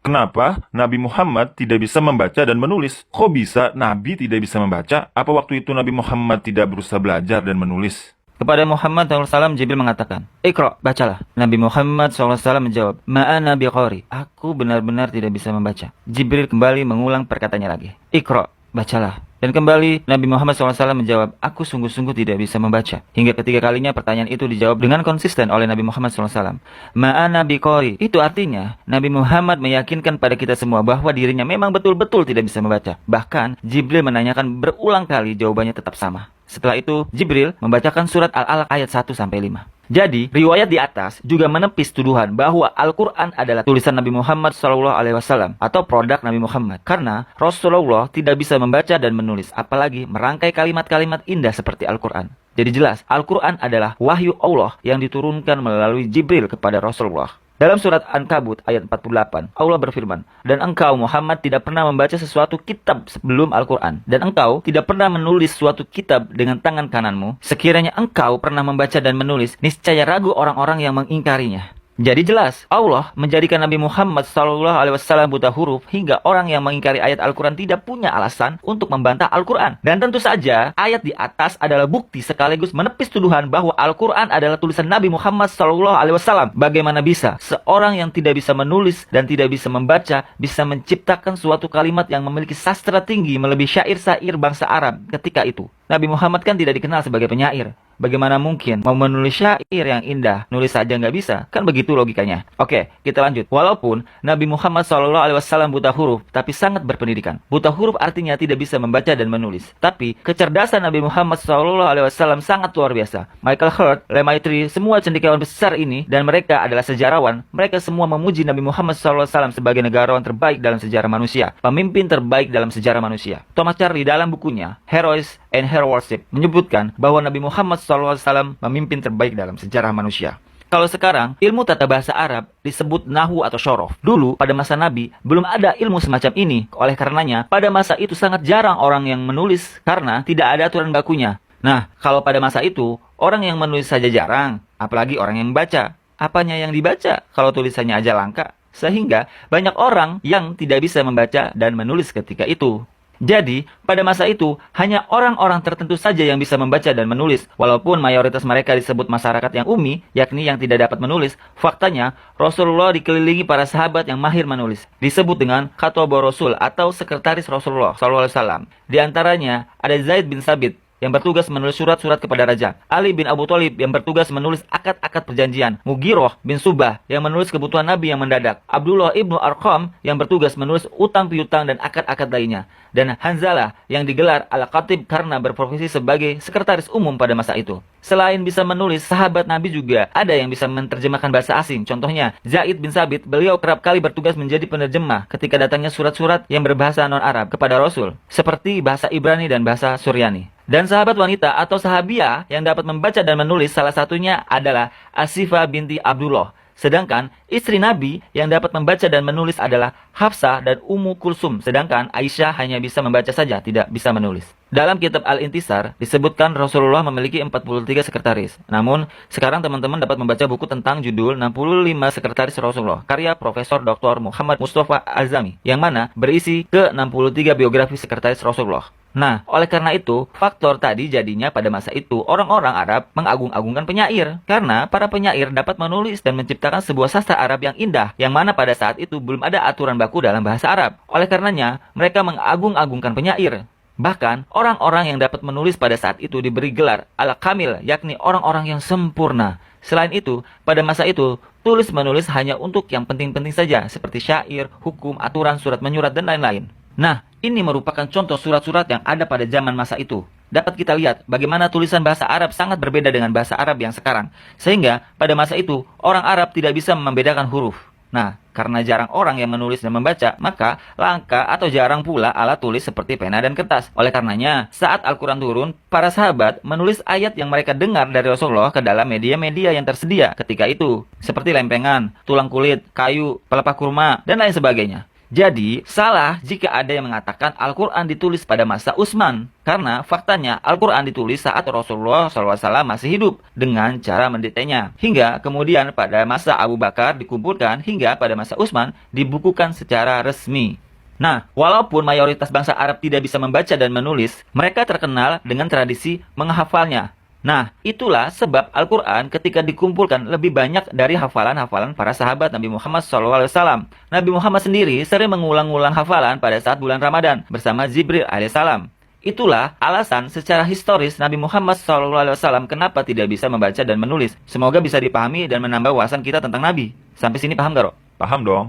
Kenapa Nabi Muhammad tidak bisa membaca dan menulis? Kok bisa Nabi tidak bisa membaca? Apa waktu itu Nabi Muhammad tidak berusaha belajar dan menulis? Kepada Muhammad SAW, Jibril mengatakan, "Iqra, bacalah." Nabi Muhammad SAW menjawab, "Ma'ana biqari." Aku benar-benar tidak bisa membaca. Jibril kembali mengulang perkataannya lagi. "Iqra, bacalah." Dan kembali Nabi Muhammad SAW menjawab, "Aku sungguh-sungguh tidak bisa membaca." Hingga ketiga kalinya pertanyaan itu dijawab dengan konsisten oleh Nabi Muhammad SAW. Ma'ana biqari. Itu artinya, Nabi Muhammad meyakinkan pada kita semua bahwa dirinya memang betul-betul tidak bisa membaca. Bahkan, Jibril menanyakan berulang kali, jawabannya tetap sama. Setelah itu, Jibril membacakan surat Al-Alaq ayat 1-5. Jadi, riwayat di atas juga menepis tuduhan bahwa Al-Quran adalah tulisan Nabi Muhammad SAW atau produk Nabi Muhammad. Karena Rasulullah tidak bisa membaca dan menulis, apalagi merangkai kalimat-kalimat indah seperti Al-Quran. Jadi jelas, Al-Quran adalah wahyu Allah yang diturunkan melalui Jibril kepada Rasulullah. Dalam surat Ankabut ayat 48, Allah berfirman, "Dan engkau Muhammad tidak pernah membaca sesuatu kitab sebelum Al-Quran. Dan engkau tidak pernah menulis suatu kitab dengan tangan kananmu. Sekiranya engkau pernah membaca dan menulis, niscaya ragu orang-orang yang mengingkarinya." Jadi jelas, Allah menjadikan Nabi Muhammad SAW buta huruf hingga orang yang mengingkari ayat Al-Quran tidak punya alasan untuk membantah Al-Quran. Dan tentu saja, ayat di atas adalah bukti sekaligus menepis tuduhan bahwa Al-Quran adalah tulisan Nabi Muhammad SAW. Bagaimana bisa seorang yang tidak bisa menulis dan tidak bisa membaca bisa menciptakan suatu kalimat yang memiliki sastra tinggi melebihi syair-syair bangsa Arab ketika itu? Nabi Muhammad kan tidak dikenal sebagai penyair. Bagaimana mungkin mau menulis syair yang indah, nulis saja nggak bisa? Kan begitu logikanya. Oke, kita lanjut. Walaupun Nabi Muhammad SAW buta huruf, tapi sangat berpendidikan. Buta huruf artinya tidak bisa membaca dan menulis. Tapi kecerdasan Nabi Muhammad SAW sangat luar biasa. Michael Hurt, Lemaitre, semua cendekiawan besar ini, dan mereka adalah sejarawan. Mereka semua memuji Nabi Muhammad SAW sebagai negarawan terbaik dalam sejarah manusia, pemimpin terbaik dalam sejarah manusia. Thomas Charlie dalam bukunya Heroes and Hero Worship menyebutkan bahwa Nabi Muhammad SAW memimpin terbaik dalam sejarah manusia. Kalau sekarang, ilmu tata bahasa Arab disebut Nahwu atau Syorof. Dulu, pada masa Nabi, belum ada ilmu semacam ini. Oleh karenanya, pada masa itu sangat jarang orang yang menulis karena tidak ada aturan bakunya. Nah, kalau pada masa itu, orang yang menulis saja jarang, apalagi orang yang membaca. Apanya yang dibaca kalau tulisannya aja langka? Sehingga banyak orang yang tidak bisa membaca dan menulis ketika itu. Jadi, pada masa itu, hanya orang-orang tertentu saja yang bisa membaca dan menulis. Walaupun mayoritas mereka disebut masyarakat yang ummi, yakni yang tidak dapat menulis, faktanya, Rasulullah dikelilingi para sahabat yang mahir menulis. Disebut dengan Khatibur Rasul atau Sekretaris Rasulullah SAW. Di antaranya, ada Zaid bin Sabit, yang bertugas menulis surat-surat kepada raja. Ali bin Abu Thalib yang bertugas menulis akad-akad perjanjian. Mughirah bin Subah yang menulis kebutuhan Nabi yang mendadak. Abdullah ibnu Arqam yang bertugas menulis utang piutang dan akad-akad lainnya. Dan Hanzalah yang digelar Al-Khatib karena berprofesi sebagai sekretaris umum pada masa itu. Selain bisa menulis, sahabat Nabi juga ada yang bisa menerjemahkan bahasa asing. Contohnya, Zaid bin Sabit, beliau kerap kali bertugas menjadi penerjemah ketika datangnya surat-surat yang berbahasa non-Arab kepada Rasul, seperti bahasa Ibrani dan bahasa Suryani. Dan sahabat wanita atau sahabiah yang dapat membaca dan menulis salah satunya adalah Asifah binti Abdullah. Sedangkan istri Nabi yang dapat membaca dan menulis adalah Hafsah dan Ummu Kulsum. Sedangkan Aisyah hanya bisa membaca saja, tidak bisa menulis. Dalam kitab Al-Intisar disebutkan Rasulullah memiliki 43 sekretaris. Namun, sekarang teman-teman dapat membaca buku tentang judul 65 Sekretaris Rasulullah, karya Profesor Dr. Muhammad Mustafa Azami, yang mana berisi ke-63 biografi sekretaris Rasulullah. Nah, oleh karena itu, faktor tadi jadinya pada masa itu orang-orang Arab mengagung-agungkan penyair. Karena para penyair dapat menulis dan menciptakan sebuah sastra Arab yang indah, yang mana pada saat itu belum ada aturan baku dalam bahasa Arab. Oleh karenanya, mereka mengagung-agungkan penyair. Bahkan, orang-orang yang dapat menulis pada saat itu diberi gelar Al-Kamil, yakni orang-orang yang sempurna. Selain itu, pada masa itu, tulis-menulis hanya untuk yang penting-penting saja, seperti syair, hukum, aturan, surat menyurat, dan lain-lain. Nah, ini merupakan contoh surat-surat yang ada pada zaman masa itu. Dapat kita lihat bagaimana tulisan bahasa Arab sangat berbeda dengan bahasa Arab yang sekarang. Sehingga, pada masa itu, orang Arab tidak bisa membedakan huruf. Nah, karena jarang orang yang menulis dan membaca, maka langka atau jarang pula alat tulis seperti pena dan kertas. Oleh karenanya, saat Al-Quran turun, para sahabat menulis ayat yang mereka dengar dari Rasulullah ke dalam media-media yang tersedia ketika itu. Seperti lempengan, tulang kulit, kayu, pelepah kurma, dan lain sebagainya. Jadi, salah jika ada yang mengatakan Al-Quran ditulis pada masa Utsman. Karena faktanya Al-Quran ditulis saat Rasulullah SAW masih hidup dengan cara mendetainya. Hingga kemudian pada masa Abu Bakar dikumpulkan hingga pada masa Utsman dibukukan secara resmi. Nah, walaupun mayoritas bangsa Arab tidak bisa membaca dan menulis, mereka terkenal dengan tradisi menghafalnya. Nah, itulah sebab Al-Quran ketika dikumpulkan lebih banyak dari hafalan-hafalan para sahabat Nabi Muhammad SAW. Nabi Muhammad sendiri sering mengulang-ulang hafalan pada saat bulan Ramadan bersama Jibril alaihissalam. Itulah alasan secara historis Nabi Muhammad SAW kenapa tidak bisa membaca dan menulis. Semoga bisa dipahami dan menambah wawasan kita tentang Nabi. Sampai sini paham gak, Ro? Paham dong.